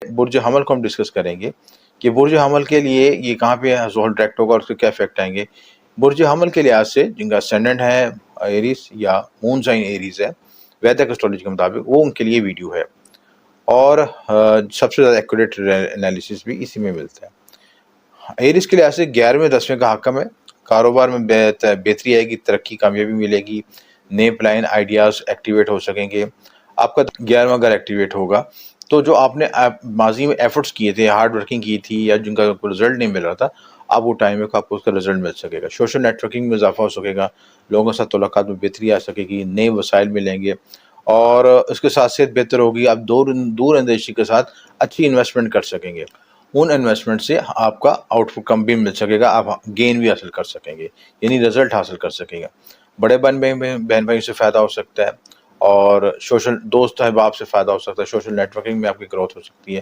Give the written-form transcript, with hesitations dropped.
برج حمل کو ہم ڈسکس کریں گے کہ برج حمل کے لیے یہ کہاں پہ زحل ڈائریکٹ ہوگا اور اس کے کیا افیکٹ آئیں گے. برج حمل کے لحاظ سے جن کا اسینڈنٹ ہے ایریز یا مون سائن ایریز ہے ویدک اسٹرالوجی کے مطابق، وہ ان کے لیے ویڈیو ہے، اور سب سے زیادہ ایکوریٹ انالیسس بھی اسی میں ملتا ہے. ایریز کے لحاظ سے 11ویں 10ویں کا حکم ہے، کاروبار میں بہتری آئے گی، ترقی کامیابی ملے گی، نئے پلان آئیڈیاز ایکٹیویٹ ہو سکیں گے. آپ کا 11واں گھر ایکٹیویٹ ہوگا تو جو آپ نے ماضی میں ایفرٹس کیے تھے، ہارڈ ورکنگ کی تھی، یا جن کا کوئی رزلٹ نہیں مل رہا تھا، اب وہ ٹائم ہے کہ آپ کو اس کا رزلٹ مل سکے گا. سوشل نیٹ ورکنگ میں اضافہ ہو سکے گا، لوگوں کے ساتھ تعلقات میں بہتری آ سکے گی، نئے وسائل ملیں گے، اور اس کے ساتھ صحت بہتر ہوگی. آپ دور اندیشی کے ساتھ اچھی انویسٹمنٹ کر سکیں گے. ان انویسٹمنٹ سے آپ کا آؤٹ کم بھی مل سکے گا، آپ گین بھی حاصل کر سکیں گے، یعنی رزلٹ حاصل کر سکیں گے. بڑے بہن بھائی سے فائدہ ہو سکتا ہے، اور سوشل دوست احباب سے فائدہ ہو سکتا ہے. سوشل نیٹ ورکنگ میں آپ کی گروتھ ہو سکتی ہے.